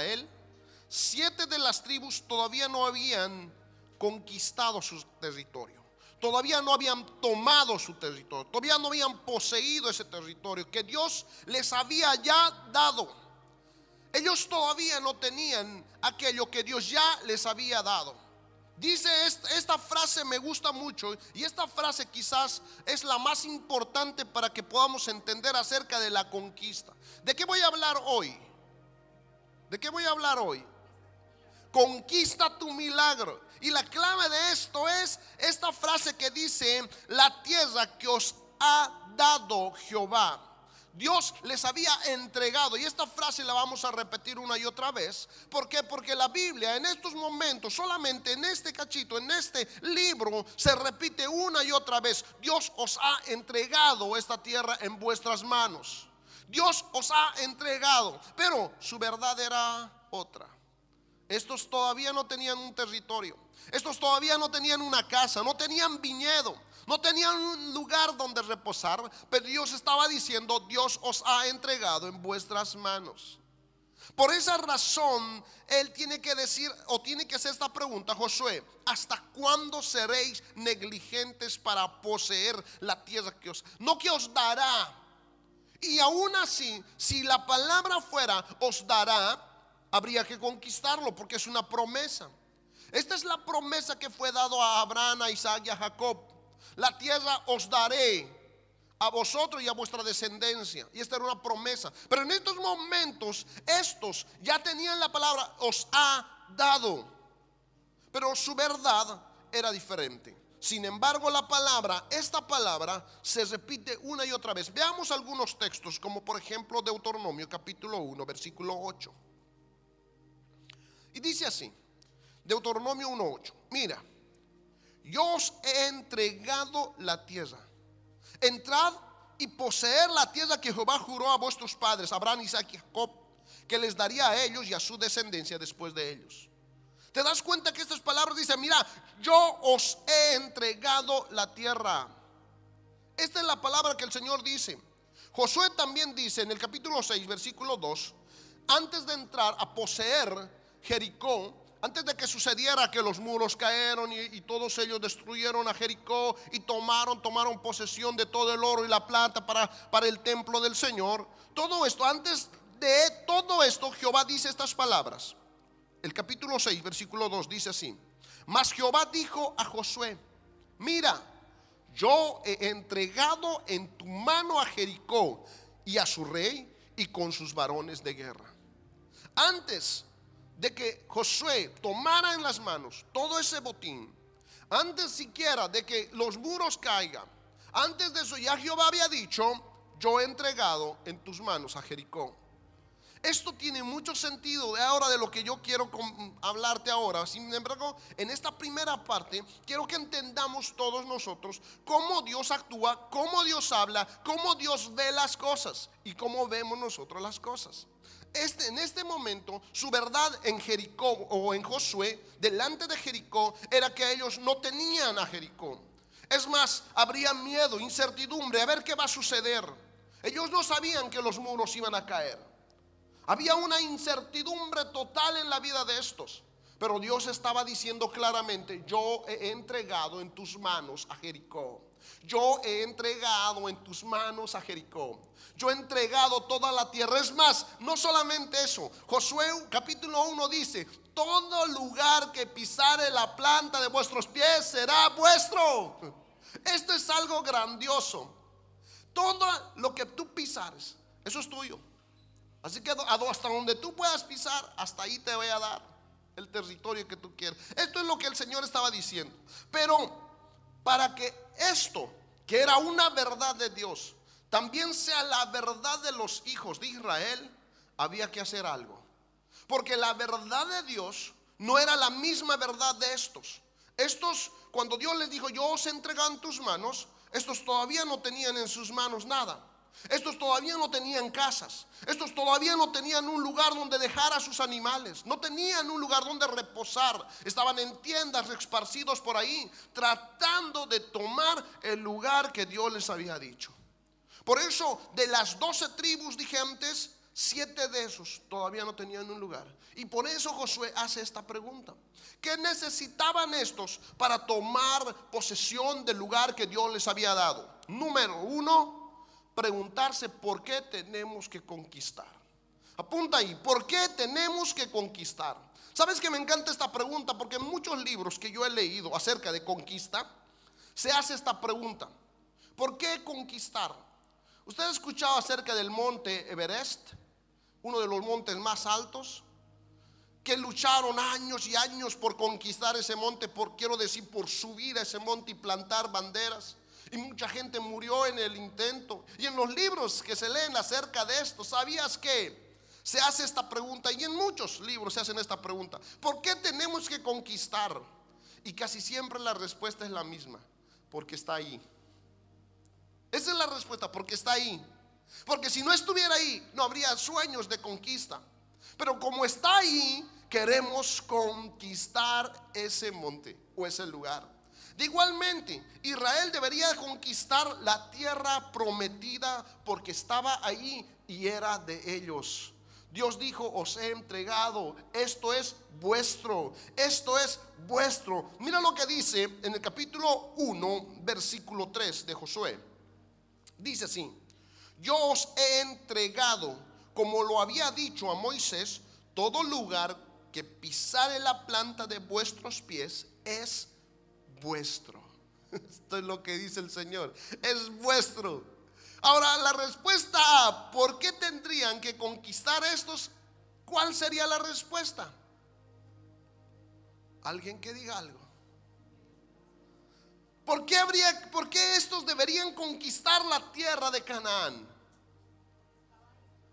Israel, 7 de las tribus todavía no habían conquistado su territorio. Todavía no habían tomado su territorio. Todavía no habían poseído ese territorio que Dios les había ya dado. Ellos todavía no tenían aquello que Dios ya les había dado. Dice esta frase me gusta mucho, y esta frase quizás es la más importante para que podamos entender acerca de la conquista. ¿De qué voy a hablar hoy? ¿De qué voy a hablar hoy? Conquista tu milagro. Y la clave de esto es esta frase que dice: la tierra que os ha dado Jehová. Dios les había entregado, y esta frase la vamos a repetir una y otra vez. ¿Por qué? Porque la Biblia en estos momentos, solamente en este cachito, en este libro, se repite una y otra vez: Dios os ha entregado esta tierra en vuestras manos. Dios os ha entregado, pero su verdad era otra. Estos todavía no tenían un territorio. Estos todavía no tenían una casa, no tenían viñedo, no tenían un lugar donde reposar. Pero Dios estaba diciendo: Dios os ha entregado en vuestras manos. Por esa razón Él tiene que decir, o tiene que hacer esta pregunta: Josué, ¿hasta cuándo seréis negligentes para poseer la tierra que os, no que os dará? Y aún así, si la palabra fuera os dará, habría que conquistarlo, porque es una promesa. Esta es la promesa que fue dado a Abraham, a Isaac y a Jacob. La tierra os daré a vosotros y a vuestra descendencia. Y esta era una promesa. Pero en estos momentos estos ya tenían la palabra os ha dado, pero su verdad era diferente. Sin embargo, esta palabra se repite una y otra vez. Veamos algunos textos, como por ejemplo Deuteronomio capítulo 1 versículo 8. Y dice así, Deuteronomio 1:8: mira, yo os he entregado la tierra. Entrad y poseer la tierra que Jehová juró a vuestros padres, Abraham, Isaac y Jacob, que les daría a ellos y a su descendencia después de ellos. ¿Te das cuenta que estas palabras dicen: mira, yo os he entregado la tierra? Esta es la palabra que el Señor dice. Josué también dice en el capítulo 6 versículo 2: antes de entrar a poseer Jericó, antes de que sucediera que los muros cayeron y todos ellos destruyeron a Jericó y tomaron posesión de todo el oro y la plata para el templo del Señor, todo esto, antes de todo esto, Jehová dice estas palabras. El capítulo 6 versículo 2 dice así: mas Jehová dijo a Josué: mira, yo he entregado en tu mano a Jericó y a su rey y con sus varones de guerra. Antes de que Josué tomara en las manos todo ese botín, antes siquiera de que los muros caigan, antes de eso ya Jehová había dicho: yo he entregado en tus manos a Jericó. Esto tiene mucho sentido de ahora, de lo que yo quiero hablarte ahora. Sin embargo, en esta primera parte quiero que entendamos todos nosotros cómo Dios actúa, cómo Dios habla, cómo Dios ve las cosas y cómo vemos nosotros las cosas. En este momento, su verdad en Jericó, o en Josué, delante de Jericó, era que ellos no tenían a Jericó. Es más, habría miedo, incertidumbre, a ver qué va a suceder. Ellos no sabían que los muros iban a caer. Había una incertidumbre total en la vida de estos. Pero Dios estaba diciendo claramente: yo he entregado en tus manos a Jericó. Yo he entregado en tus manos a Jericó. Yo he entregado toda la tierra. Es más, no solamente eso. Josué capítulo 1 dice: todo lugar que pisare la planta de vuestros pies será vuestro. Esto es algo grandioso. Todo lo que tú pisares, eso es tuyo. Así que hasta donde tú puedas pisar, hasta ahí te voy a dar el territorio que tú quieras. Esto es lo que el Señor estaba diciendo. Pero para que esto, que era una verdad de Dios, también sea la verdad de los hijos de Israel, había que hacer algo. Porque la verdad de Dios no era la misma verdad de estos. Estos, cuando Dios les dijo: yo os he entregado en tus manos, estos todavía no tenían en sus manos nada. Estos todavía no tenían casas. Estos todavía no tenían un lugar donde dejar a sus animales. No tenían un lugar donde reposar. Estaban en tiendas esparcidos por ahí, tratando de tomar el lugar que Dios les había dicho. Por eso, de las 12 tribus, dije antes, 7 de esos todavía no tenían un lugar. Y por eso Josué hace esta pregunta: ¿qué necesitaban estos para tomar posesión del lugar que Dios les había dado? Número 1, preguntarse por qué tenemos que conquistar. Apunta ahí: ¿por qué tenemos que conquistar? ¿Sabes que me encanta esta pregunta? Porque en muchos libros que yo he leído acerca de conquista se hace esta pregunta: ¿por qué conquistar? ¿Usted ha escuchado acerca del monte Everest? Uno de los montes más altos, que lucharon años y años por conquistar ese monte, por subir a ese monte y plantar banderas. Y mucha gente murió en el intento. Y en los libros que se leen acerca de esto, ¿sabías que se hace esta pregunta? Y en muchos libros se hacen esta pregunta: ¿por qué tenemos que conquistar? Y casi siempre la respuesta es la misma: porque está ahí. Esa es la respuesta: porque está ahí. Porque si no estuviera ahí, no habría sueños de conquista. Pero como está ahí, queremos conquistar ese monte o ese lugar. De igualmente, Israel debería conquistar la tierra prometida porque estaba ahí y era de ellos. Dios dijo: os he entregado, esto es vuestro, esto es vuestro. Mira lo que dice en el capítulo 1, versículo 3 de Josué. Dice así: yo os he entregado, como lo había dicho a Moisés, todo lugar que pisare la planta de vuestros pies es vuestro. Esto es lo que dice el Señor: es vuestro. Ahora, la respuesta a ¿por qué tendrían que conquistar estos? ¿Cuál sería la respuesta? Alguien que diga algo. ¿Por qué estos deberían conquistar la tierra de Canaán?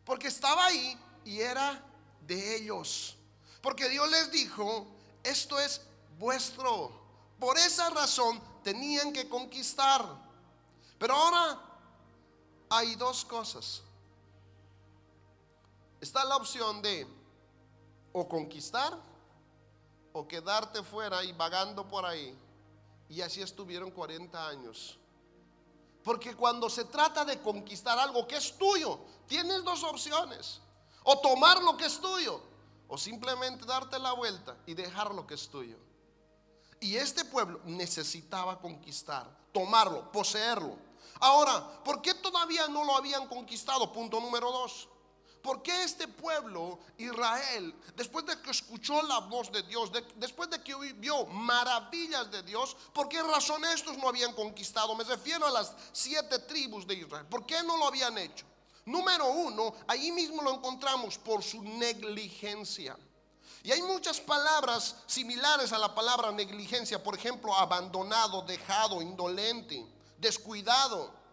Porque estaba ahí y era de ellos. Porque Dios les dijo: esto es vuestro. Por esa razón tenían que conquistar. Pero ahora hay dos cosas. Está la opción de o conquistar o quedarte fuera y vagando por ahí. Y así estuvieron 40 años. Porque cuando se trata de conquistar algo que es tuyo, tienes dos opciones: o tomar lo que es tuyo, o simplemente darte la vuelta y dejar lo que es tuyo. Y este pueblo necesitaba conquistar, tomarlo, poseerlo. Ahora, ¿por qué todavía no lo habían conquistado? Punto número 2. ¿Por qué este pueblo, Israel, después de que escuchó la voz de Dios, después de que vio maravillas de Dios, por qué razón estos no habían conquistado? Me refiero a las 7 tribus de Israel. ¿Por qué no lo habían hecho? Número 1, ahí mismo lo encontramos: por su negligencia. Y hay muchas palabras similares a la palabra negligencia. Por ejemplo, abandonado, dejado, indolente, descuidado.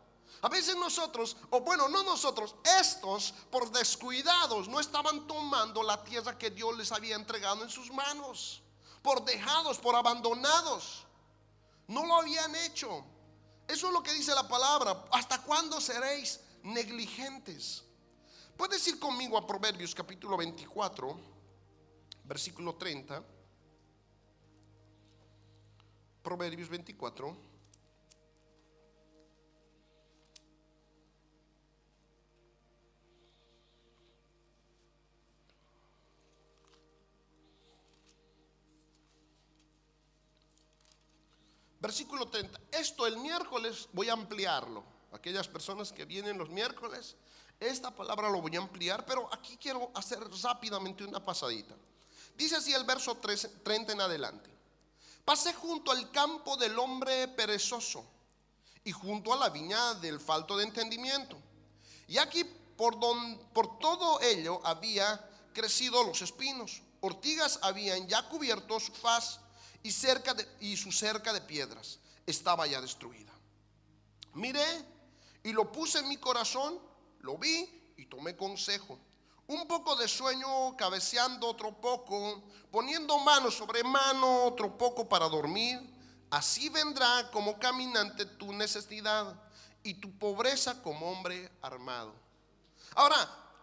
A veces nosotros, o bueno, no nosotros, estos por descuidados no estaban tomando la tierra que Dios les había entregado en sus manos. Por dejados, por abandonados, no lo habían hecho. Eso es lo que dice la palabra: ¿hasta cuándo seréis negligentes? Puedes ir conmigo a Proverbios capítulo 24, versículo 30. Proverbios 24. Versículo 30. Esto el miércoles voy a ampliarlo. Aquellas personas que vienen los miércoles, esta palabra lo voy a ampliar, pero aquí quiero hacer rápidamente una pasadita. Dice así el verso 30 en adelante: pasé junto al campo del hombre perezoso y junto a la viña del falto de entendimiento. Y aquí por todo ello había crecido los espinos, ortigas habían ya cubierto su faz, y su cerca de piedras estaba ya destruida. Miré y lo puse en mi corazón, lo vi y tomé consejo. Un poco de sueño, cabeceando otro poco, poniendo mano sobre mano otro poco para dormir. Así vendrá como caminante tu necesidad y tu pobreza como hombre armado. Ahora,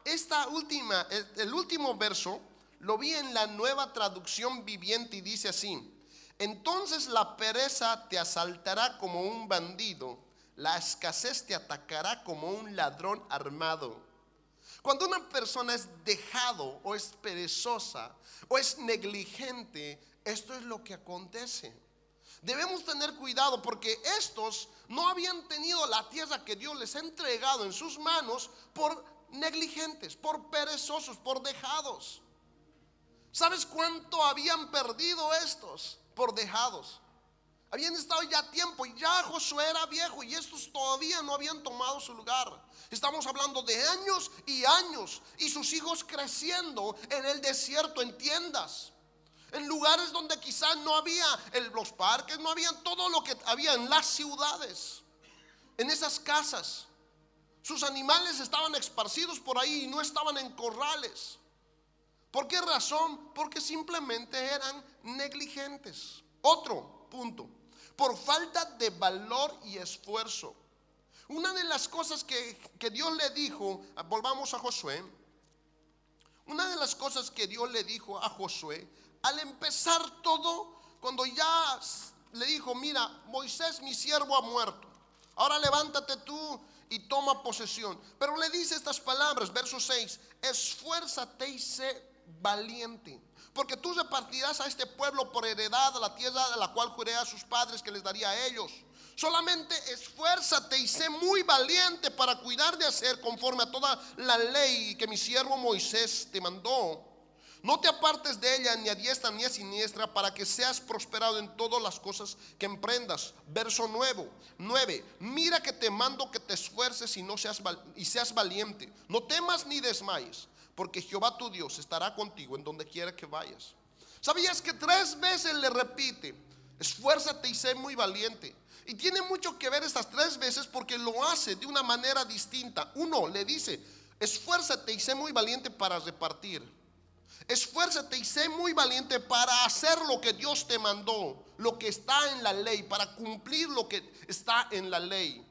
el último verso lo vi en la Nueva Traducción Viviente y dice así: entonces la pereza te asaltará como un bandido, la escasez te atacará como un ladrón armado. Cuando una persona es dejado o es perezosa o es negligente, esto es lo que acontece. Debemos tener cuidado porque estos no habían tenido la tierra que Dios les ha entregado en sus manos por negligentes, por perezosos, por dejados. ¿Sabes cuánto habían perdido estos por dejados? Habían estado ya tiempo y ya Josué era viejo y estos todavía no habían tomado su lugar. Estamos hablando de años y años y sus hijos creciendo en el desierto, en tiendas, en lugares donde quizás no había los parques, no había todo lo que había en las ciudades, en esas casas. Sus animales estaban esparcidos por ahí y no estaban en corrales. ¿Por qué razón? Porque simplemente eran negligentes. Otro punto: por falta de valor y esfuerzo. Una de las cosas que Dios le dijo, volvamos a Josué. Una de las cosas que Dios le dijo a Josué al empezar todo, cuando ya le dijo: mira, Moisés mi siervo ha muerto, ahora levántate tú y toma posesión. Pero le dice estas palabras, verso 6: esfuérzate y sé valiente, porque tú repartirás a este pueblo por heredad a la tierra de la cual juré a sus padres que les daría a ellos. Solamente esfuérzate y sé muy valiente para cuidar de hacer conforme a toda la ley que mi siervo Moisés te mandó. No te apartes de ella ni a diestra ni a siniestra, para que seas prosperado en todas las cosas que emprendas. Verso 9: mira que te mando que te esfuerces y seas valiente. No temas ni desmayes, porque Jehová tu Dios estará contigo en donde quiera que vayas. ¿Sabías que 3 veces le repite: esfuérzate y sé muy valiente? Y tiene mucho que ver estas 3 veces porque lo hace de una manera distinta. Uno, le dice: esfuérzate y sé muy valiente para repartir. Esfuérzate y sé muy valiente para hacer lo que Dios te mandó, lo que está en la ley, para cumplir lo que está en la ley.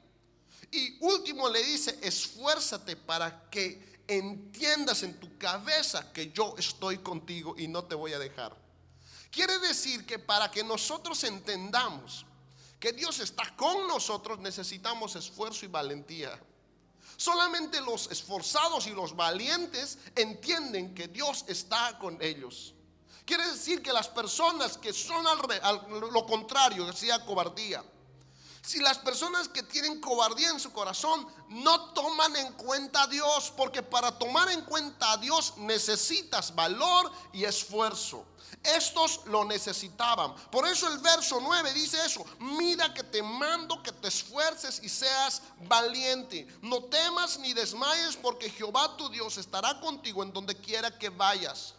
Y último le dice: esfuérzate para que entiendas en tu cabeza que yo estoy contigo y no te voy a dejar. Quiere decir que para que nosotros entendamos que Dios está con nosotros, necesitamos esfuerzo y valentía. Solamente los esforzados y los valientes entienden que Dios está con ellos. Quiere decir que las personas que son lo contrario, que sea cobardía, si las personas que tienen cobardía en su corazón no toman en cuenta a Dios, porque para tomar en cuenta a Dios necesitas valor y esfuerzo. Estos lo necesitaban. Por eso el verso 9 dice eso: mira que te mando que te esfuerces y seas valiente. No temas ni desmayes, porque Jehová tu Dios estará contigo en donde quiera que vayas.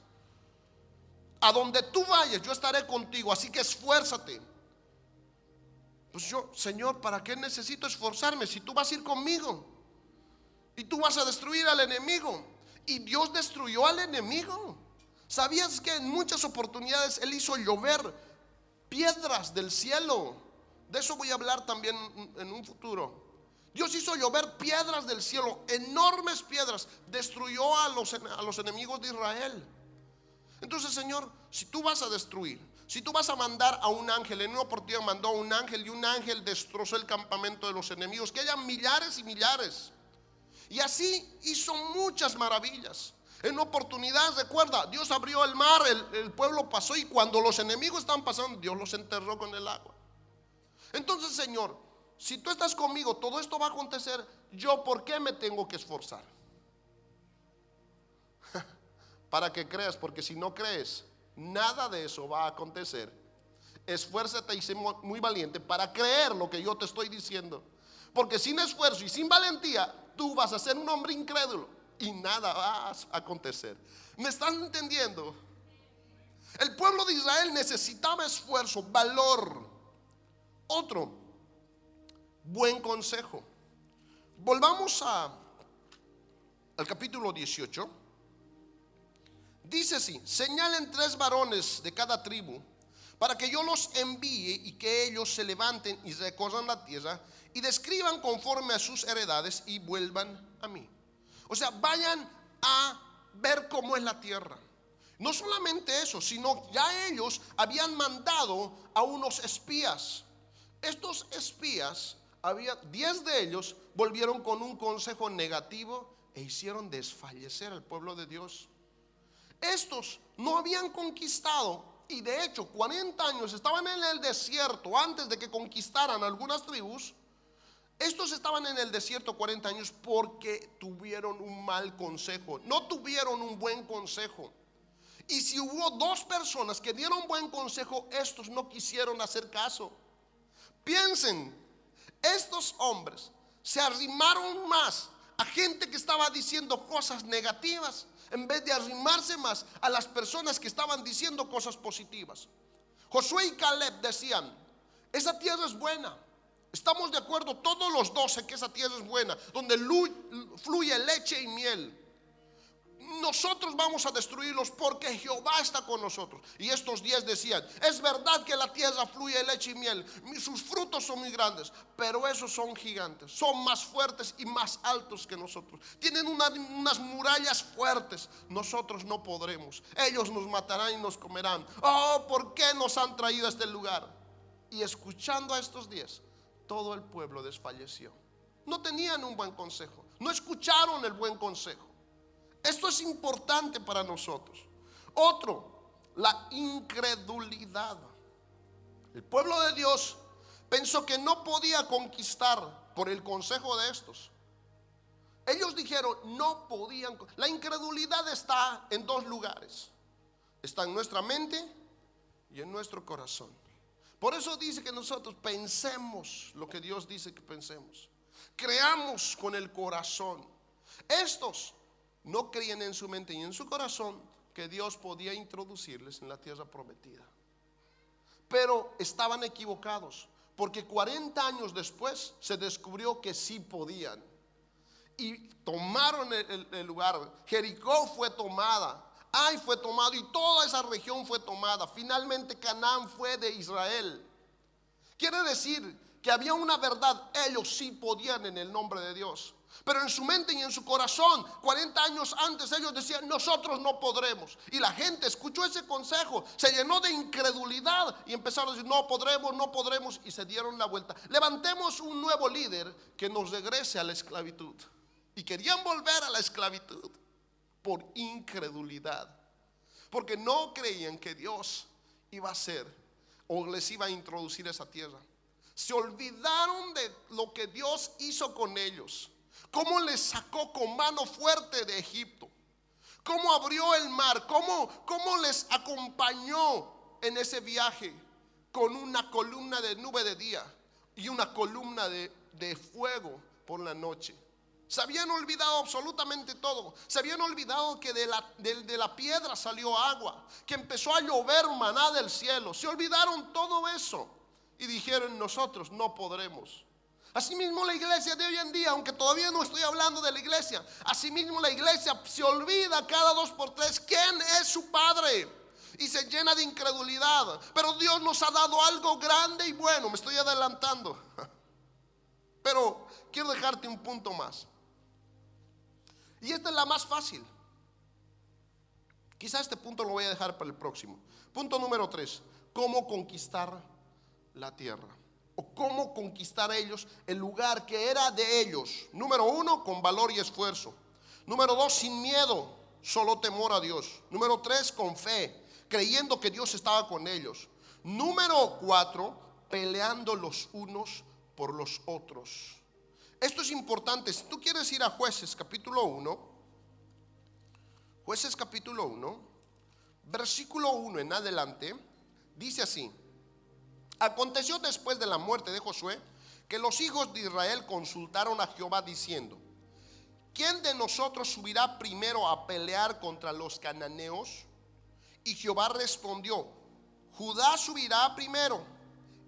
A donde tú vayas yo estaré contigo, así que esfuérzate. Pues yo, Señor, ¿para qué necesito esforzarme si tú vas a ir conmigo? Y tú vas a destruir al enemigo. Y Dios destruyó al enemigo. ¿Sabías que en muchas oportunidades Él hizo llover piedras del cielo? De eso voy a hablar también en un futuro. Dios hizo llover piedras del cielo, enormes piedras. Destruyó a los enemigos de Israel. Entonces, Señor, si tú vas a destruir, si tú vas a mandar a un ángel, en una oportunidad mandó a un ángel y un ángel destrozó el campamento de los enemigos, que hayan millares y millares. Y así hizo muchas maravillas. En una oportunidad, recuerda, Dios abrió el mar, el pueblo pasó, y cuando los enemigos estaban pasando, Dios los enterró con el agua. Entonces, Señor, si tú estás conmigo, todo esto va a acontecer. ¿Yo por qué me tengo que esforzar? Para que creas, porque si no crees, nada de eso va a acontecer. Esfuérzate y sé muy valiente para creer lo que yo te estoy diciendo, porque sin esfuerzo y sin valentía tú vas a ser un hombre incrédulo y nada va a acontecer. ¿Me están entendiendo? El pueblo de Israel necesitaba esfuerzo, valor. Otro buen consejo. Volvamos al capítulo 18. Dice así: señalen 3 varones de cada tribu, para que yo los envíe y que ellos se levanten y recorran la tierra y describan conforme a sus heredades y vuelvan a mí. O sea, vayan a ver cómo es la tierra. No solamente eso, sino ya ellos habían mandado a unos espías. Estos espías, había 10 de ellos, volvieron con un consejo negativo e hicieron desfallecer al pueblo de Dios. Estos no habían conquistado, y de hecho 40 años estaban en el desierto antes de que conquistaran algunas tribus. Estos estaban en el desierto 40 años porque tuvieron un mal consejo, no tuvieron un buen consejo. Y si hubo dos personas que dieron buen consejo, estos no quisieron hacer caso. Piensen, estos hombres se arrimaron más a gente que estaba diciendo cosas negativas en vez de arrimarse más a las personas que estaban diciendo cosas positivas. Josué y Caleb decían: esa tierra es buena. Estamos de acuerdo todos los 12 que esa tierra es buena, donde fluye leche y miel. Nosotros vamos a destruirlos porque Jehová está con nosotros. Y estos 10 decían: es verdad que la tierra fluye leche y miel, sus frutos son muy grandes, pero esos son gigantes, son más fuertes y más altos que nosotros, tienen unas murallas fuertes. Nosotros no podremos, ellos nos matarán y nos comerán. Oh, ¿por qué nos han traído a este lugar? Y escuchando a estos 10, todo el pueblo desfalleció. No tenían un buen consejo, no escucharon el buen consejo. Esto es importante para nosotros. Otro, la incredulidad. El pueblo de Dios pensó que no podía conquistar por el consejo de estos. Ellos dijeron no podían. La incredulidad está en dos lugares: está en nuestra mente y en nuestro corazón. Por eso dice que nosotros pensemos lo que Dios dice que pensemos, creamos con el corazón. Estos no creían en su mente y en su corazón que Dios podía introducirles en la tierra prometida. Pero estaban equivocados, porque 40 años después se descubrió que sí podían. Y tomaron el lugar. Jericó fue tomada, Ai fue tomado, y toda esa región fue tomada. Finalmente Canaán fue de Israel. Quiere decir que había una verdad: ellos sí podían en el nombre de Dios. Pero en su mente y en su corazón, 40 años antes, ellos decían: nosotros no podremos. Y la gente escuchó ese consejo, se llenó de incredulidad y empezaron a decir: no podremos, no podremos. Y se dieron la vuelta. Levantemos un nuevo líder que nos regrese a la esclavitud. Y querían volver a la esclavitud por incredulidad, porque no creían que Dios iba a hacer o les iba a introducir esa tierra. Se olvidaron de lo que Dios hizo con ellos, cómo les sacó con mano fuerte de Egipto, cómo abrió el mar, cómo les acompañó en ese viaje con una columna de nube de día y una columna de fuego por la noche. Se habían olvidado absolutamente todo. Se habían olvidado que de la piedra salió agua, que empezó a llover maná del cielo. Se olvidaron todo eso y dijeron: nosotros no podremos. Asimismo la iglesia de hoy en día, aunque todavía no estoy hablando de la iglesia, asimismo la iglesia se olvida cada 2 por 3 quién es su padre y se llena de incredulidad. Pero Dios nos ha dado algo grande y bueno. Me estoy adelantando, pero quiero dejarte un punto más, y esta es la más fácil. Quizá este punto lo voy a dejar para el próximo. Punto número 3: cómo conquistar la tierra, o cómo conquistar ellos el lugar que era de ellos. Número 1, con valor y esfuerzo. Número 2, sin miedo, solo temor a Dios. Número 3, con fe, creyendo que Dios estaba con ellos. Número 4, peleando los unos por los otros. Esto es importante. Si tú quieres ir a Jueces capítulo 1, Jueces capítulo 1, versículo 1 en adelante, dice así: aconteció después de la muerte de Josué que los hijos de Israel consultaron a Jehová diciendo: ¿quién de nosotros subirá primero a pelear contra los cananeos? Y Jehová respondió: Judá subirá primero.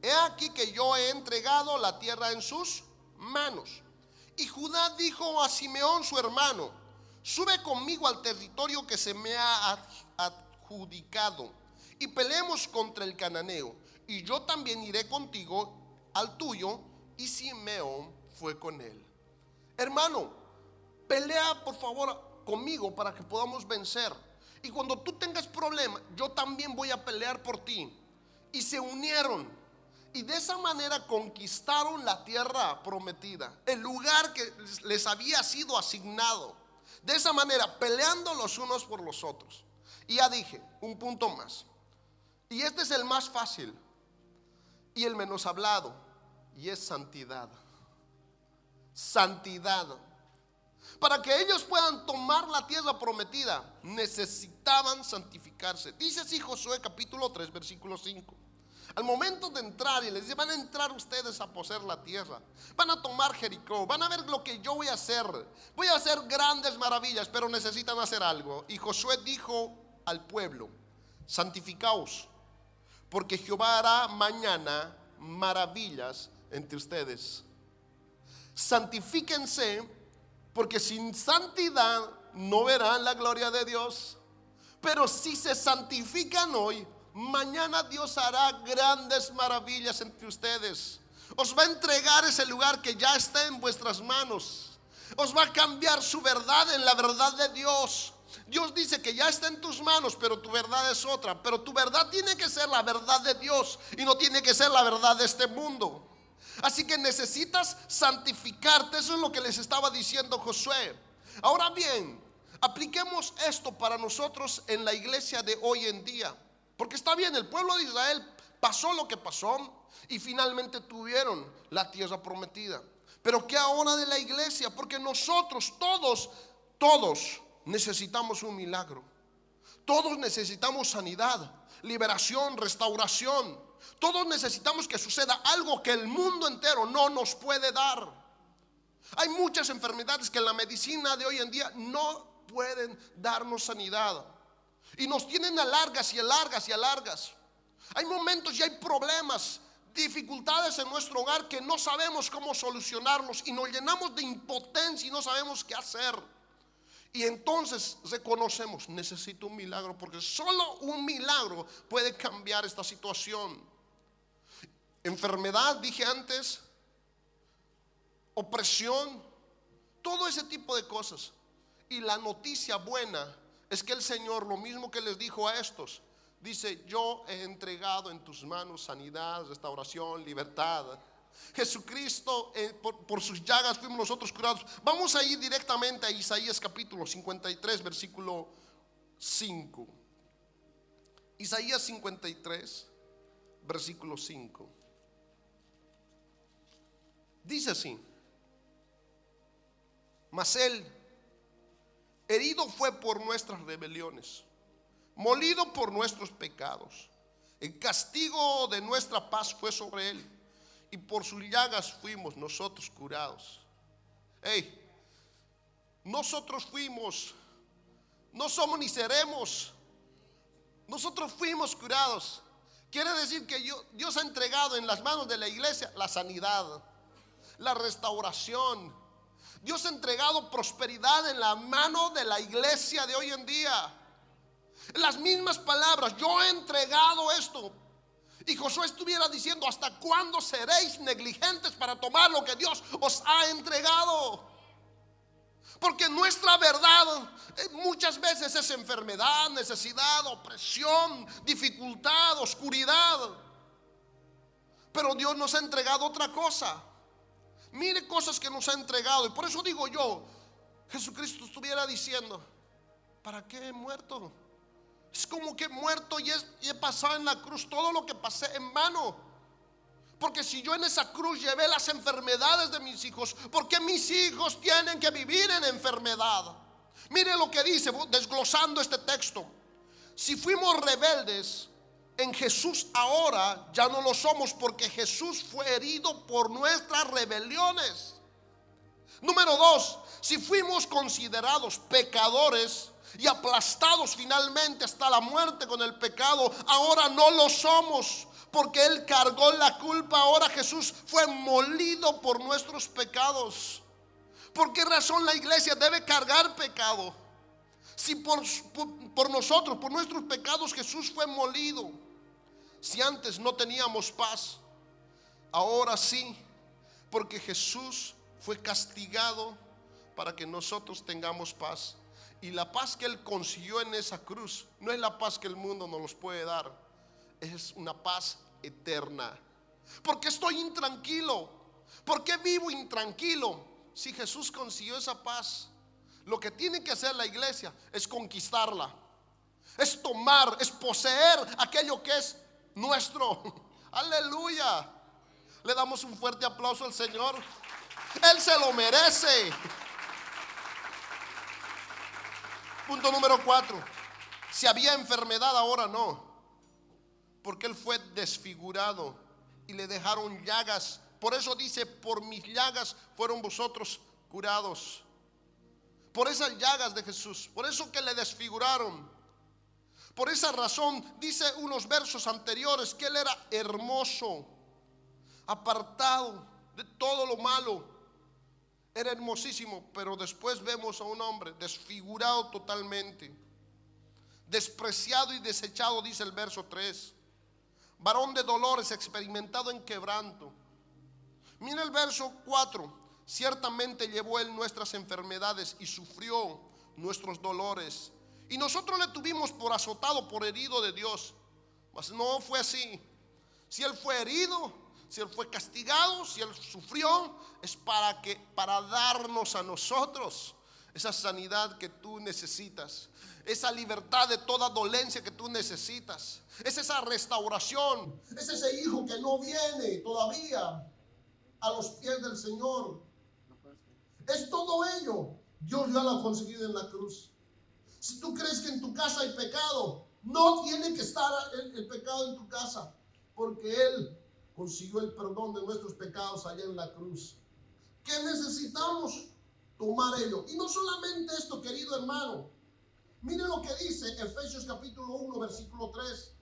He aquí que yo he entregado la tierra en sus manos. Y Judá dijo a Simeón su hermano: sube conmigo al territorio que se me ha adjudicado y peleemos contra el cananeo, y yo también iré contigo al tuyo. Y Simeón fue con él. Hermano, pelea por favor conmigo para que podamos vencer. Y cuando tú tengas problemas, yo también voy a pelear por ti. Y se unieron. Y de esa manera conquistaron la tierra prometida, el lugar que les había sido asignado. De esa manera, peleando los unos por los otros. Y ya dije, un punto más. Y este es el más fácil y el menos hablado, y es santidad. Santidad. Para que ellos puedan tomar la tierra prometida, necesitaban santificarse. Dice así Josué capítulo 3 versículo 5. Al momento de entrar, y les dice: van a entrar ustedes a poseer la tierra, van a tomar Jericó, van a ver lo que yo voy a hacer. Voy a hacer grandes maravillas, pero necesitan hacer algo. Y Josué dijo al pueblo: santificaos, porque Jehová hará mañana maravillas entre ustedes. Santifíquense, porque sin santidad no verán la gloria de Dios. Pero si se santifican hoy, mañana Dios hará grandes maravillas entre ustedes. Os va a entregar ese lugar que ya está en vuestras manos. Os va a cambiar su verdad en la verdad de Dios. Dios dice que ya está en tus manos, pero tu verdad es otra. Pero tu verdad tiene que ser la verdad de Dios y no tiene que ser la verdad de este mundo. Así que necesitas santificarte. Eso es lo que les estaba diciendo Josué. Ahora bien, apliquemos esto para nosotros en la iglesia de hoy en día. Porque está bien, el pueblo de Israel pasó lo que pasó y finalmente tuvieron la tierra prometida. Pero ¿qué ahora de la iglesia? Porque nosotros todos necesitamos un milagro. Todos necesitamos sanidad, liberación, restauración. Todos necesitamos que suceda algo que el mundo entero no nos puede dar. Hay muchas enfermedades que en la medicina de hoy en día no pueden darnos sanidad, y nos tienen a largas y a largas y a largas. Hay momentos y hay problemas, dificultades en nuestro hogar que no sabemos cómo solucionarlos, y nos llenamos de impotencia y no sabemos qué hacer. Y entonces reconocemos: necesito un milagro, porque solo un milagro puede cambiar esta situación. Enfermedad, dije antes, opresión, todo ese tipo de cosas. Y la noticia buena es que el Señor, lo mismo que les dijo a estos, dice: yo he entregado en tus manos sanidad, restauración, libertad. Jesucristo, por sus llagas fuimos nosotros curados. Vamos a ir directamente a Isaías capítulo 53 versículo 5. Isaías 53 versículo 5. Dice así: mas él herido fue por nuestras rebeliones, molido por nuestros pecados. El castigo de nuestra paz fue sobre él, y por sus llagas fuimos nosotros curados. Nosotros fuimos, no somos ni seremos. Nosotros fuimos curados. Quiere decir que Dios ha entregado en las manos de la iglesia la sanidad, la restauración. Dios ha entregado prosperidad en la mano de la iglesia de hoy en día. Las mismas palabras: yo he entregado esto. Y Josué estuviera diciendo: ¿hasta cuándo seréis negligentes para tomar lo que Dios os ha entregado? Porque nuestra verdad muchas veces es enfermedad, necesidad, opresión, dificultad, oscuridad. Pero Dios nos ha entregado otra cosa. Mire cosas que nos ha entregado. Y por eso digo yo, Jesucristo estuviera diciendo: ¿para qué he muerto? Es como que he muerto y he pasado en la cruz todo lo que pasé en vano. Porque si yo en esa cruz llevé las enfermedades de mis hijos, ¿por qué mis hijos tienen que vivir en enfermedad? Mire lo que dice, desglosando este texto: si fuimos rebeldes en Jesús, ahora ya no lo somos, porque Jesús fue herido por nuestras rebeliones. Número 2, si fuimos considerados pecadores y aplastados finalmente hasta la muerte con el pecado, ahora no lo somos, porque Él cargó la culpa. Ahora Jesús fue molido por nuestros pecados. ¿Por qué razón la iglesia debe cargar pecado? Si por nosotros, por nuestros pecados, Jesús fue molido. Si antes no teníamos paz, ahora sí, porque Jesús fue castigado para que nosotros tengamos paz. Y la paz que Él consiguió en esa cruz no es la paz que el mundo nos puede dar. Es una paz eterna. ¿Por qué estoy intranquilo? ¿Por qué vivo intranquilo? Si Jesús consiguió esa paz, lo que tiene que hacer la iglesia es conquistarla, es tomar, es poseer aquello que es nuestro. Aleluya. Le damos un fuerte aplauso al Señor. Él se lo merece. Punto número 4. Si había enfermedad, ahora no, porque Él fue desfigurado y le dejaron llagas. Por eso dice: por mis llagas fueron vosotros curados. Por esas llagas de Jesús, por eso que le desfiguraron. Por esa razón dice unos versos anteriores que Él era hermoso, apartado de todo lo malo. Era hermosísimo, pero después vemos a un hombre desfigurado totalmente, despreciado y desechado, dice el verso 3. Varón de dolores, experimentado en quebranto. Mira el verso 4. Ciertamente llevó Él nuestras enfermedades y sufrió nuestros dolores, y nosotros le tuvimos por azotado, por herido de Dios. Mas no fue así. Si Él fue herido, si Él fue castigado, si Él sufrió, es para darnos a nosotros esa sanidad que tú necesitas, esa libertad de toda dolencia que tú necesitas, es esa restauración, es ese hijo que no viene todavía a los pies del Señor. Es todo ello. Dios ya lo ha conseguido en la cruz. Si tú crees que en tu casa hay pecado, no tiene que estar el pecado en tu casa, porque Él consiguió el perdón de nuestros pecados allá en la cruz. ¿Qué necesitamos? Tomar ello. Y no solamente esto, querido hermano. Mire lo que dice Efesios capítulo 1 versículo 3.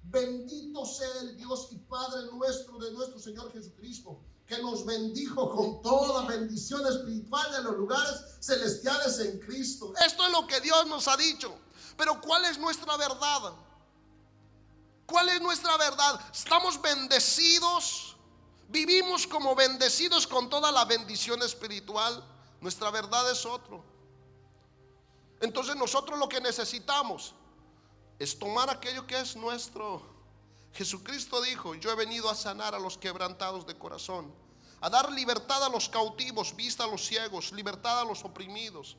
Bendito sea el Dios y Padre nuestro, de nuestro Señor Jesucristo, que nos bendijo con toda bendición espiritual en los lugares celestiales en Cristo. Esto es lo que Dios nos ha dicho. Pero ¿cuál es nuestra verdad? ¿Cuál es nuestra verdad? ¿Estamos bendecidos? ¿Vivimos como bendecidos con toda la bendición espiritual? Nuestra verdad es otro. Entonces nosotros lo que necesitamos es tomar aquello que es nuestro. Jesucristo dijo: yo he venido a sanar a los quebrantados de corazón, a dar libertad a los cautivos, vista a los ciegos, libertad a los oprimidos.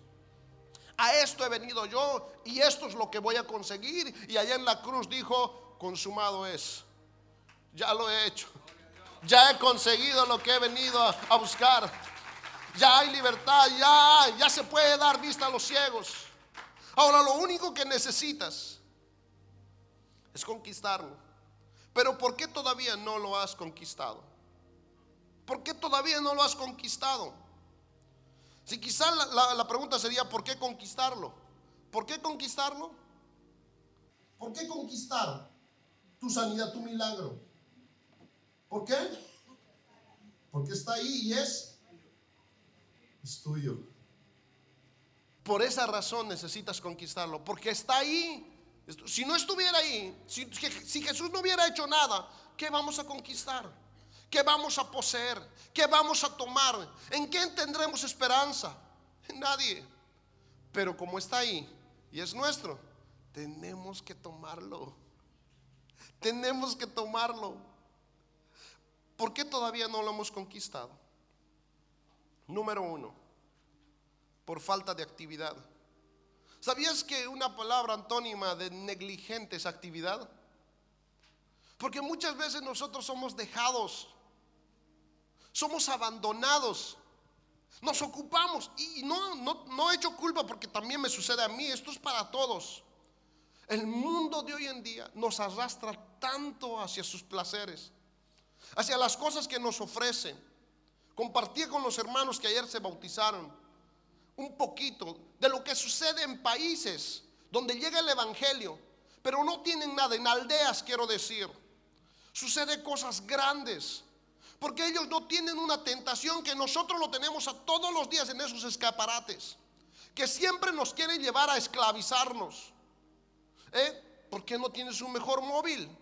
A esto he venido yo, y esto es lo que voy a conseguir. Y allá en la cruz dijo: consumado es. Ya lo he hecho. Ya he conseguido lo que he venido a buscar. Ya hay libertad, ya se puede dar vista a los ciegos. Ahora lo único que necesitas es conquistarlo. Pero ¿por qué todavía no lo has conquistado? ¿Por qué todavía no lo has conquistado? Si quizás la pregunta sería: ¿por qué conquistarlo? ¿Por qué conquistarlo? ¿Por qué conquistar tu sanidad, tu milagro? ¿Por qué? Porque está ahí y es tuyo. Por esa razón necesitas conquistarlo, porque está ahí. Si no estuviera ahí, si Jesús no hubiera hecho nada, ¿qué vamos a conquistar? ¿Qué vamos a poseer? ¿Qué vamos a tomar? ¿En quién tendremos esperanza? En nadie. Pero como está ahí y es nuestro, tenemos que tomarlo. Tenemos que tomarlo. ¿Por qué todavía no lo hemos conquistado? Número 1, por falta de actividad. ¿Sabías que una palabra antónima de negligente es actividad? Porque muchas veces nosotros somos dejados, somos abandonados, nos ocupamos. Y no he hecho culpa, porque también me sucede a mí. Esto es para todos. El mundo de hoy en día nos arrastra tanto hacia sus placeres, hacia las cosas que nos ofrecen. Compartí con los hermanos que ayer se bautizaron un poquito de lo que sucede en países donde llega el evangelio, pero no tienen nada. En aldeas, quiero decir, sucede cosas grandes, porque ellos no tienen una tentación que nosotros lo tenemos a todos los días en esos escaparates, que siempre nos quieren llevar a esclavizarnos. ¿Por qué no tienes un mejor móvil?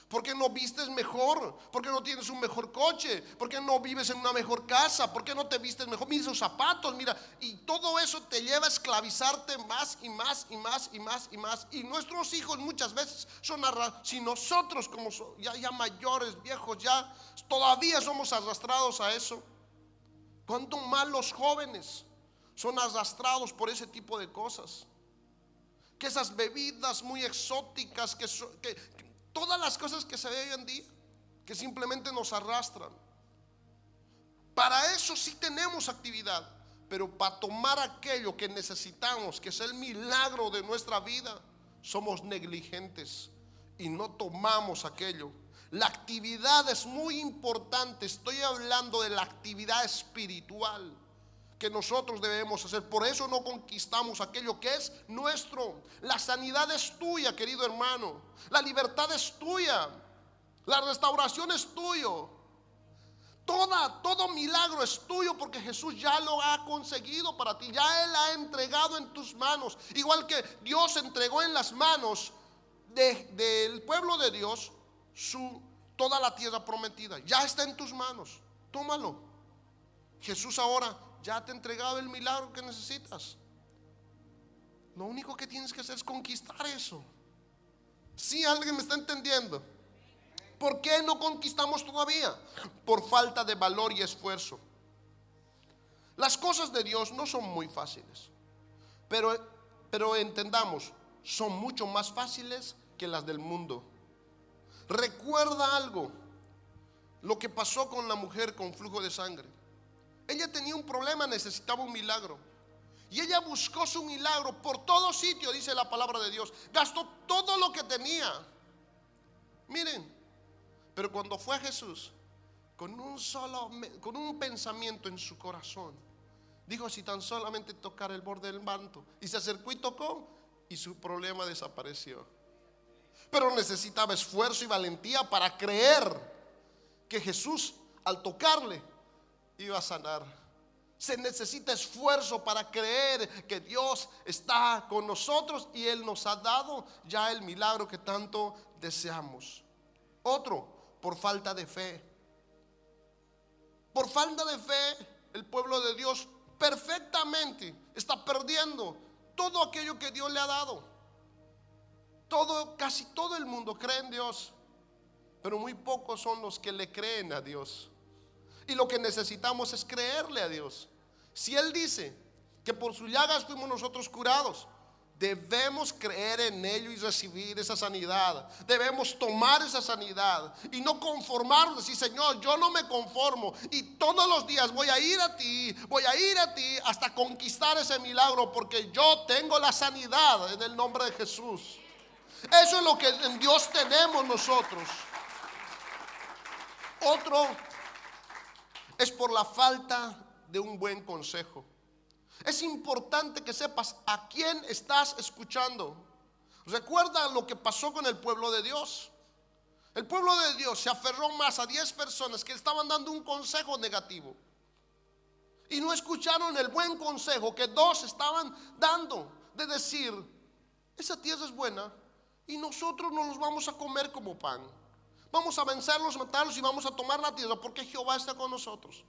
¿Por qué no vistes mejor? ¿Por qué no tienes un mejor coche? ¿Por qué no vives en una mejor casa? ¿Por qué no te vistes mejor? Mira esos zapatos, mira. Y todo eso te lleva a esclavizarte más y más y más y más y más. Y nuestros hijos muchas veces son si nosotros como ya mayores, viejos, ya todavía somos arrastrados a eso. ¿Cuánto más los jóvenes? son arrastrados por ese tipo de cosas. Que esas bebidas muy exóticas, que todas las cosas que se ven hoy en día, que simplemente nos arrastran. Para eso sí tenemos actividad, pero para tomar aquello que necesitamos, que es el milagro de nuestra vida, somos negligentes y no tomamos aquello. La actividad es muy importante. Estoy hablando de la actividad espiritual que nosotros debemos hacer. Por eso no conquistamos aquello que es nuestro. La sanidad es tuya, querido hermano. La libertad es tuya. La restauración es tuyo. Todo milagro es tuyo, porque Jesús ya lo ha conseguido para ti. Ya Él ha entregado en tus manos. Igual que Dios entregó en las manos del pueblo de Dios toda la tierra prometida. Ya está en tus manos. Tómalo. Jesús ahora ya te ha entregado el milagro que necesitas. Lo único que tienes que hacer es conquistar eso. ¿Sí alguien me está entendiendo? ¿Por qué no conquistamos todavía? Por falta de valor y esfuerzo. Las cosas de Dios no son muy fáciles, pero entendamos, son mucho más fáciles que las del mundo. Recuerda algo, lo que pasó con la mujer con flujo de sangre. Ella tenía un problema, necesitaba un milagro, y ella buscó su milagro por todo sitio, dice la palabra de Dios. Gastó todo lo que tenía. Miren, pero cuando fue a Jesús, con un pensamiento en su corazón, dijo: si tan solamente tocar el borde del manto, y se acercó y tocó, y su problema desapareció. Pero necesitaba esfuerzo y valentía para creer que Jesús, al tocarle, iba a sanar. Se necesita esfuerzo para creer que Dios está con nosotros, y Él nos ha dado ya el milagro que tanto deseamos. Otro, por falta de fe. Por falta de fe, el pueblo de Dios perfectamente está perdiendo todo aquello que Dios le ha dado. Casi todo el mundo cree en Dios, pero muy pocos son los que le creen a Dios. Y lo que necesitamos es creerle a Dios. Si Él dice que por sus llagas fuimos nosotros curados, debemos creer en ello y recibir esa sanidad. Debemos tomar esa sanidad y no conformarnos. Decir: Señor, yo no me conformo, y todos los días voy a ir a ti hasta conquistar ese milagro, porque yo tengo la sanidad en el nombre de Jesús. Eso es lo que en Dios tenemos nosotros. Otro es por la falta de un buen consejo. Es importante que sepas a quién estás escuchando. Recuerda lo que pasó con el pueblo de Dios. El pueblo de Dios se aferró más a 10 personas que estaban dando un consejo negativo, y no escucharon el buen consejo que 2 estaban dando, de decir: esa tierra es buena y nosotros nos los vamos a comer como pan. Vamos a vencerlos, matarlos, y vamos a tomar la tierra, porque Jehová está con nosotros.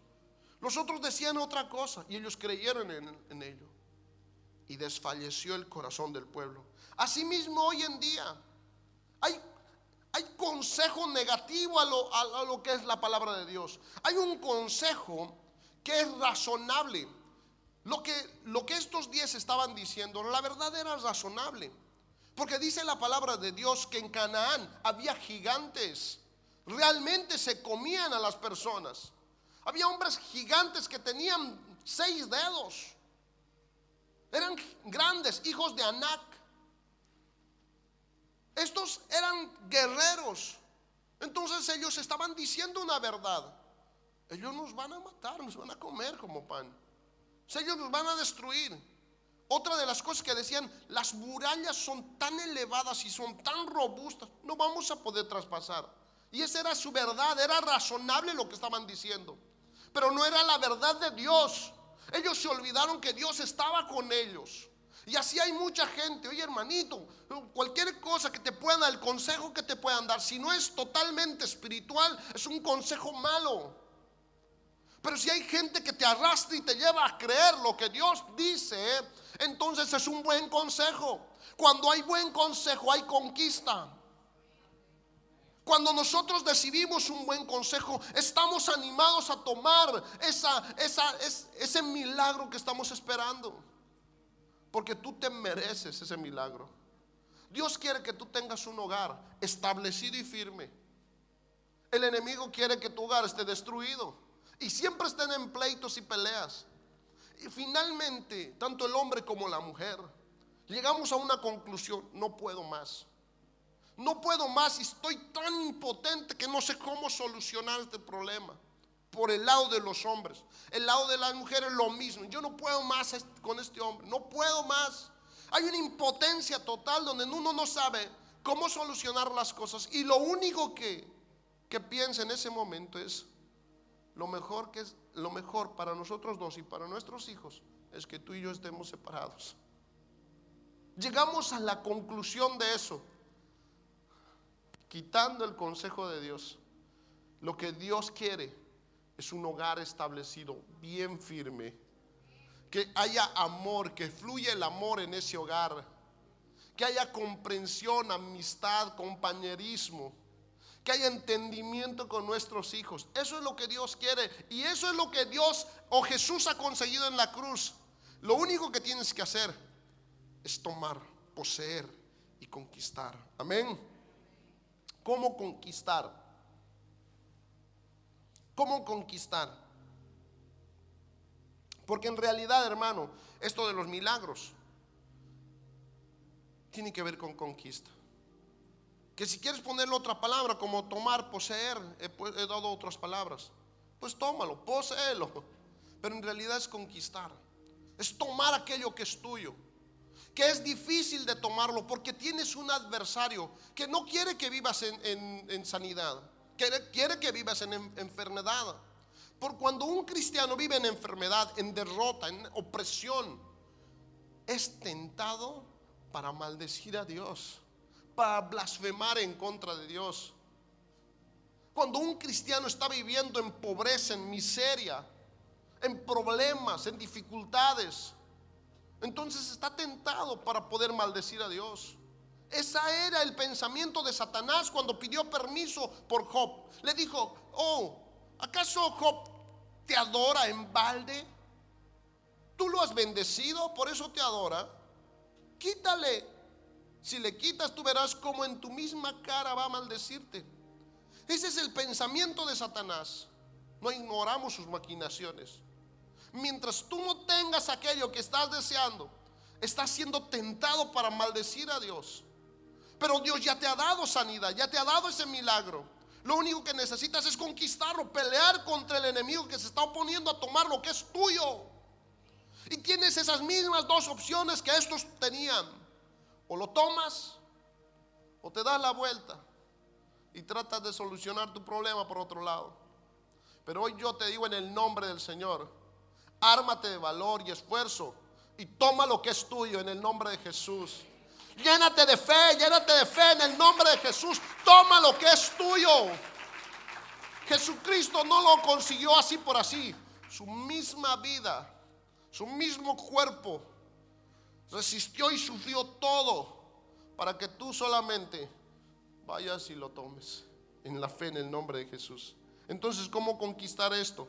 Los otros decían otra cosa, y ellos creyeron en ello, y desfalleció el corazón del pueblo. Asimismo, hoy en día hay consejo negativo a lo que es la palabra de Dios. Hay un consejo que es razonable. Lo que estos 10 estaban diciendo, la verdad era razonable, porque dice la palabra de Dios que en Canaán había gigantes. Realmente se comían a las personas. Había hombres gigantes que tenían 6 dedos. Eran grandes, hijos de Anac. Estos eran guerreros. Entonces ellos estaban diciendo una verdad: ellos nos van a matar, nos van a comer como pan. O sea, ellos nos van a destruir. Otra de las cosas que decían: las murallas son tan elevadas y son tan robustas, no vamos a poder traspasar. Y esa era su verdad, era razonable lo que estaban diciendo, pero no era la verdad de Dios. Ellos se olvidaron que Dios estaba con ellos. Y así hay mucha gente. Oye, hermanito, cualquier cosa que te puedan dar, el consejo que te puedan dar, si no es totalmente espiritual, es un consejo malo. Pero si hay gente que te arrastra y te lleva a creer lo que Dios dice, entonces es un buen consejo. Cuando hay buen consejo, hay conquista. Cuando nosotros decidimos un buen consejo, estamos animados a tomar ese milagro que estamos esperando, porque tú te mereces ese milagro. Dios quiere que tú tengas un hogar establecido y firme. El enemigo quiere que tu hogar esté destruido y siempre estén en pleitos y peleas. Y finalmente, tanto el hombre como la mujer llegamos a una conclusión: no puedo más. No puedo más y estoy tan impotente que no sé cómo solucionar este problema. Por el lado de los hombres, el lado de las mujeres lo mismo. Yo no puedo más con este hombre, no puedo más. Hay una impotencia total donde uno no sabe cómo solucionar las cosas, y lo único que piensa en ese momento es lo mejor para nosotros dos y para nuestros hijos es que tú y yo estemos separados. Llegamos a la conclusión de eso, quitando el consejo de Dios. Lo que Dios quiere es un hogar establecido, bien firme, que haya amor, que fluya el amor en ese hogar, que haya comprensión, amistad, compañerismo, que haya entendimiento con nuestros hijos. Eso es lo que Dios quiere, y eso es lo que Dios o Jesús ha conseguido en la cruz. Lo único que tienes que hacer es tomar, poseer y conquistar. Amén. ¿Cómo conquistar? ¿Cómo conquistar? Porque en realidad, hermano, esto de los milagros tiene que ver con conquista. Que si quieres ponerle otra palabra como tomar, poseer, he dado otras palabras, pues tómalo, poséelo. Pero en realidad es conquistar, es tomar aquello que es tuyo, que es difícil de tomarlo porque tienes un adversario que no quiere que vivas en sanidad, quiere que vivas en enfermedad. Por cuando un cristiano vive en enfermedad, en derrota, en opresión, es tentado para maldecir a Dios, para blasfemar en contra de Dios. Cuando un cristiano está viviendo en pobreza, en miseria, en problemas, en dificultades, entonces está tentado para poder maldecir a Dios. Ese era el pensamiento de Satanás cuando pidió permiso por Job. Le dijo: ¿acaso Job te adora en balde? Tú lo has bendecido, por eso te adora. Quítale. Si le quitas, tú verás cómo en tu misma cara va a maldecirte. Ese es el pensamiento de Satanás. No ignoramos sus maquinaciones. Mientras tú no tengas aquello que estás deseando, estás siendo tentado para maldecir a Dios. Pero Dios ya te ha dado sanidad, ya te ha dado ese milagro. Lo único que necesitas es conquistarlo, pelear contra el enemigo que se está oponiendo a tomar lo que es tuyo. Y tienes esas mismas dos opciones que estos tenían: o lo tomas o te das la vuelta y tratas de solucionar tu problema por otro lado. Pero hoy yo te digo en el nombre del Señor: ármate de valor y esfuerzo y toma lo que es tuyo en el nombre de Jesús. Llénate de fe en el nombre de Jesús. Toma lo que es tuyo. Jesucristo no lo consiguió así por así. Su misma vida, su mismo cuerpo resistió y sufrió todo para que tú solamente vayas y lo tomes en la fe en el nombre de Jesús. Entonces, ¿cómo conquistar esto?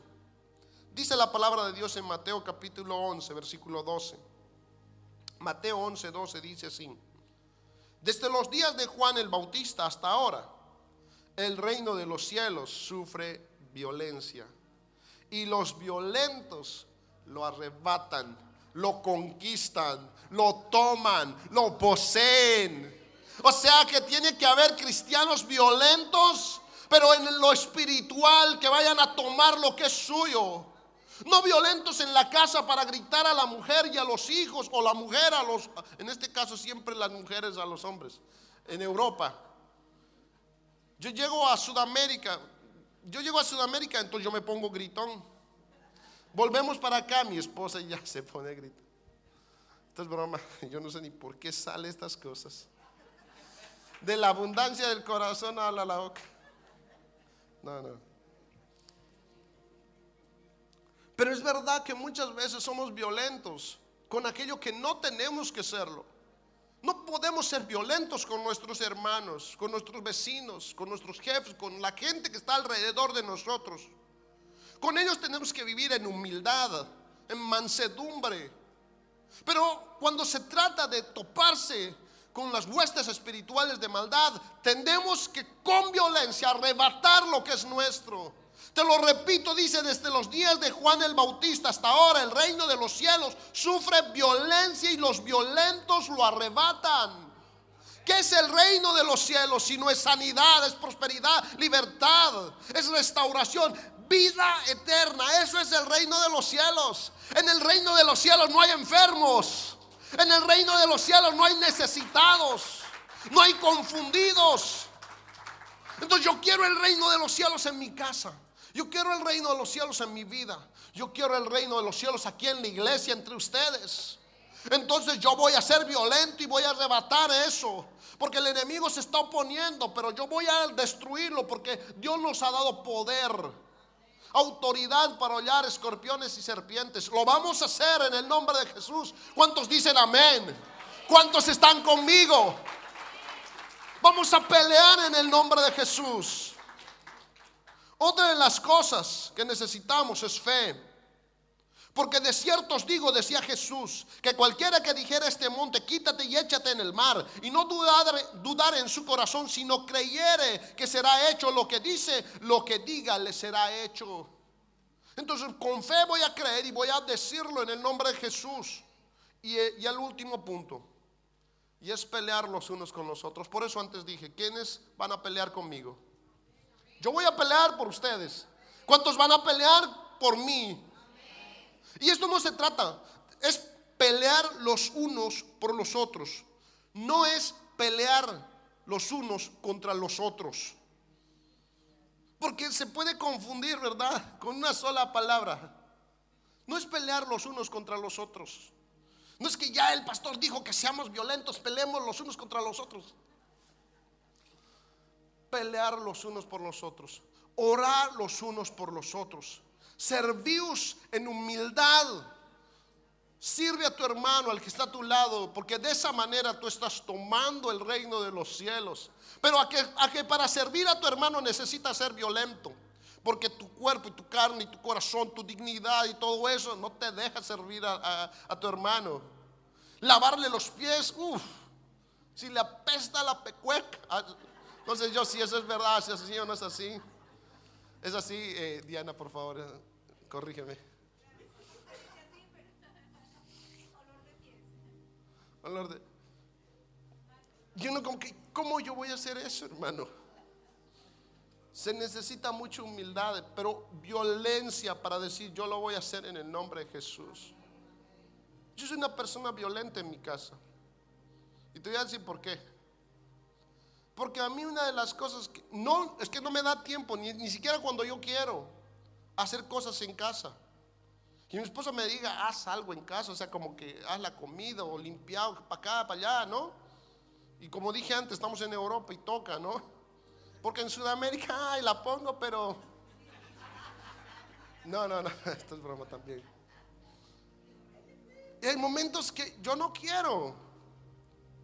Dice la palabra de Dios en Mateo capítulo 11, versículo 12. Mateo 11, 12 dice así: desde los días de Juan el Bautista hasta ahora, el reino de los cielos sufre violencia, y los violentos lo arrebatan, lo conquistan, lo toman, lo poseen. O sea que tiene que haber cristianos violentos, pero en lo espiritual, que vayan a tomar lo que es suyo. No violentos en la casa para gritar a la mujer y a los hijos, o la mujer a los, en este caso siempre las mujeres a los hombres. En Europa, yo llego a Sudamérica, entonces yo me pongo gritón. Volvemos para acá, mi esposa ya se pone a gritar. Esto es broma, yo no sé ni por qué sale estas cosas. De la abundancia del corazón habla la boca. No. Pero es verdad que muchas veces somos violentos con aquello que no tenemos que serlo. No podemos ser violentos con nuestros hermanos, con nuestros vecinos, con nuestros jefes, con la gente que está alrededor de nosotros. Con ellos tenemos que vivir en humildad, en mansedumbre. Pero cuando se trata de toparse con las huestes espirituales de maldad, tenemos que con violencia arrebatar lo que es nuestro. Te lo repito, dice, desde los días de Juan el Bautista hasta ahora, el reino de los cielos sufre violencia y los violentos lo arrebatan. ¿Qué es el reino de los cielos? Si no es sanidad, es prosperidad, libertad, es restauración, vida eterna. Eso es el reino de los cielos. En el reino de los cielos no hay enfermos. En el reino de los cielos no hay necesitados, no hay confundidos. Entonces yo quiero el reino de los cielos en mi casa. Yo quiero el reino de los cielos en mi vida. Yo quiero el reino de los cielos aquí en la iglesia entre ustedes. Entonces yo voy a ser violento y voy a arrebatar eso, porque el enemigo se está oponiendo, pero yo voy a destruirlo, porque Dios nos ha dado poder, autoridad para hollar escorpiones y serpientes. Lo vamos a hacer en el nombre de Jesús. ¿Cuántos dicen amén? ¿Cuántos están conmigo? Vamos a pelear en el nombre de Jesús. Otra de las cosas que necesitamos es fe. Porque de cierto os digo, decía Jesús, que cualquiera que dijera a este monte, quítate y échate en el mar, y no dudar en su corazón, sino creyere que será hecho lo que dice, lo que diga le será hecho. Entonces con fe voy a creer y voy a decirlo en el nombre de Jesús. Y el último punto, y es pelear los unos con los otros. Por eso antes dije, ¿quiénes van a pelear conmigo? Yo voy a pelear por ustedes. ¿Cuántos van a pelear por mí? Y esto no se trata, es pelear los unos por los otros. No es pelear los unos contra los otros. Porque se puede confundir, ¿verdad? Con una sola palabra. No es pelear los unos contra los otros. No es que ya el pastor dijo que seamos violentos, peleemos los unos contra los otros. Pelear los unos por los otros, orar los unos por los otros, servíos en humildad. Sirve a tu hermano, al que está a tu lado, porque de esa manera tú estás tomando el reino de los cielos. Pero a que para servir a tu hermano necesitas ser violento, porque tu cuerpo y tu carne y tu corazón, tu dignidad y todo eso no te deja servir a tu hermano. Lavarle los pies, si le apesta la pecueca. No sé yo si eso es verdad, si es así o no es así. Es así, Diana, por favor, corrígeme. Olor de... Yo no, como que, ¿cómo yo voy a hacer eso, hermano? Se necesita mucha humildad, pero violencia para decir, yo lo voy a hacer en el nombre de Jesús. Yo soy una persona violenta en mi casa. Y te voy a decir por qué. Porque a mí una de las cosas que no, es que no me da tiempo, ni siquiera cuando yo quiero hacer cosas en casa. Que mi esposa me diga, haz algo en casa, o sea, como que haz la comida o limpiar para acá, para allá, ¿no? Y como dije antes, estamos en Europa y toca, ¿no? Porque en Sudamérica, ay, la pongo, pero... No, esto es broma también. Y hay momentos que yo no quiero,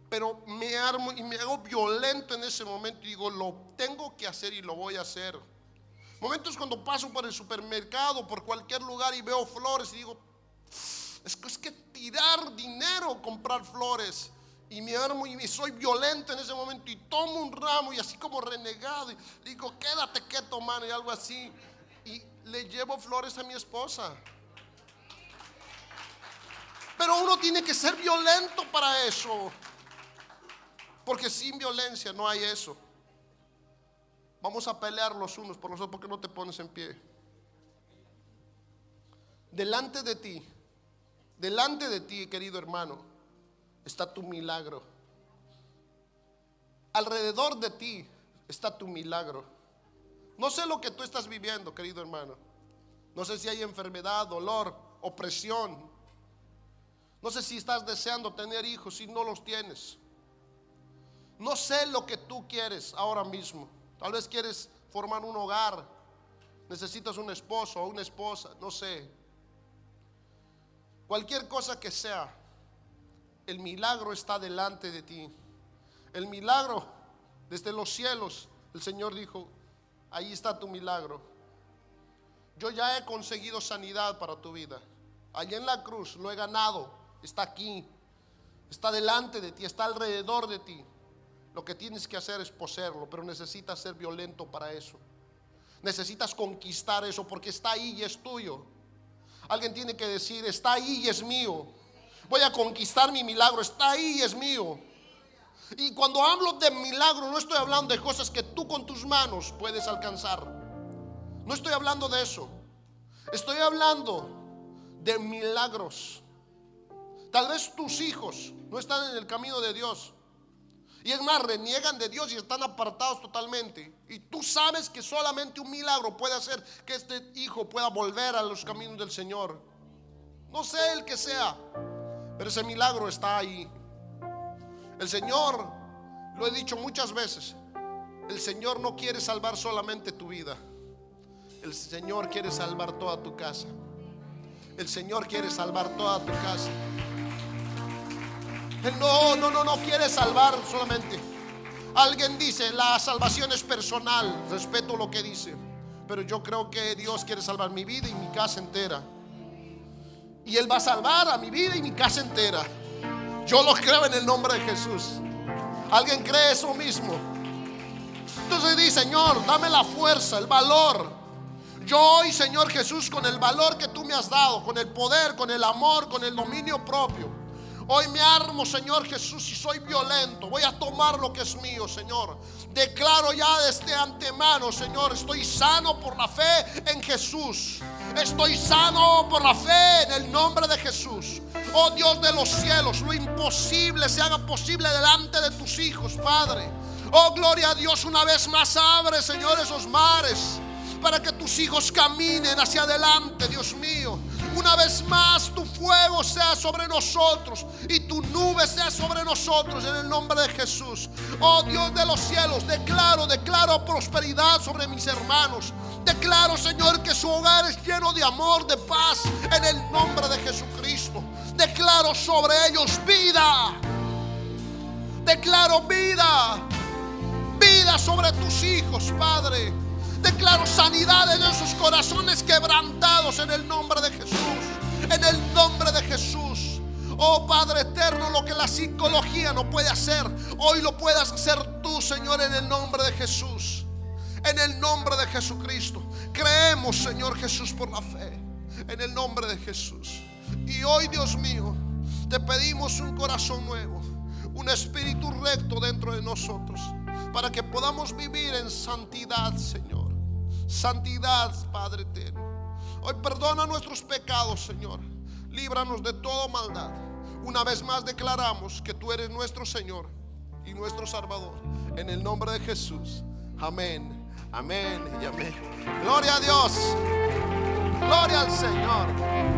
pero me armo y me hago violento en ese momento y digo, lo tengo que hacer y lo voy a hacer. Momentos cuando paso por el supermercado, por cualquier lugar y veo flores y digo, es que tirar dinero, comprar flores. Y me armo y soy violento en ese momento y tomo un ramo y así como renegado y digo, quédate quieto, mano, y algo así. Y le llevo flores a mi esposa. Pero uno tiene que ser violento para eso, porque sin violencia no hay eso. Vamos a pelear los unos por los otros. ¿Por qué no te pones en pie? Delante de ti, querido hermano, está tu milagro. Alrededor de ti está tu milagro. No sé lo que tú estás viviendo, querido hermano. No sé si hay enfermedad, dolor, opresión. No sé si estás deseando tener hijos y no los tienes. No sé lo que tú quieres ahora mismo. Tal vez quieres formar un hogar, necesitas un esposo o una esposa, no sé. Cualquier cosa que sea, el milagro está delante de ti. El milagro desde los cielos. El Señor dijo: ahí está tu milagro. Yo ya he conseguido sanidad para tu vida. Allí en la cruz lo he ganado. Está aquí, está delante de ti, está alrededor de ti. Lo que tienes que hacer es poseerlo, pero necesitas ser violento para eso. Necesitas conquistar eso, porque está ahí y es tuyo. Alguien tiene que decir: está ahí y es mío. Voy a conquistar mi milagro, está ahí y es mío. Y cuando hablo de milagro, no estoy hablando de cosas que tú con tus manos puedes alcanzar. No estoy hablando de eso. Estoy hablando de milagros. Tal vez tus hijos no están en el camino de Dios, y es más, reniegan de Dios y están apartados totalmente. Y tú sabes que solamente un milagro puede hacer que este hijo pueda volver a los caminos del Señor. No sé el que sea, pero ese milagro está ahí. El Señor, lo he dicho muchas veces, el Señor no quiere salvar solamente tu vida. El Señor quiere salvar toda tu casa. El Señor quiere salvar toda tu casa. Él no quiere salvar solamente. Alguien dice: la salvación es personal. Respeto lo que dice, pero yo creo que Dios quiere salvar mi vida y mi casa entera. Y Él va a salvar a mi vida y mi casa entera. Yo lo creo en el nombre de Jesús. ¿Alguien cree eso mismo? Entonces dice: Señor, dame la fuerza, el valor. Yo hoy, Señor Jesús, con el valor que tú me has dado, con el poder, con el amor, con el dominio propio, hoy me armo, Señor Jesús, y soy violento. Voy a tomar lo que es mío, Señor. Declaro ya desde antemano, Señor, estoy sano por la fe en Jesús. Estoy sano por la fe en el nombre de Jesús. Oh Dios de los cielos, lo imposible se haga posible delante de tus hijos, Padre. Oh, gloria a Dios. Una vez más abre, Señor, esos mares para que tus hijos caminen hacia adelante, Dios mío. Una vez más tu fuego sea sobre nosotros y tu nube sea sobre nosotros, en el nombre de Jesús. Oh Dios de los cielos, declaro prosperidad sobre mis hermanos. Declaro, Señor, que su hogar es lleno de amor, de paz, en el nombre de Jesucristo. Declaro sobre ellos vida. Declaro vida sobre tus hijos, Padre. Declaro sanidad en esos corazones quebrantados, en el nombre de Jesús. En el nombre de Jesús. Oh Padre eterno, lo que la psicología no puede hacer, hoy lo puedas hacer tú, Señor, en el nombre de Jesús. En el nombre de Jesucristo. Creemos, Señor Jesús, por la fe, en el nombre de Jesús. Y hoy, Dios mío, te pedimos un corazón nuevo, un espíritu recto dentro de nosotros, para que podamos vivir en santidad, Señor. Santidad, Padre eterno. Hoy perdona nuestros pecados, Señor. Líbranos de toda maldad. Una vez más declaramos que tú eres nuestro Señor y nuestro Salvador, en el nombre de Jesús. Amén, amén y amén. Gloria a Dios. Gloria al Señor.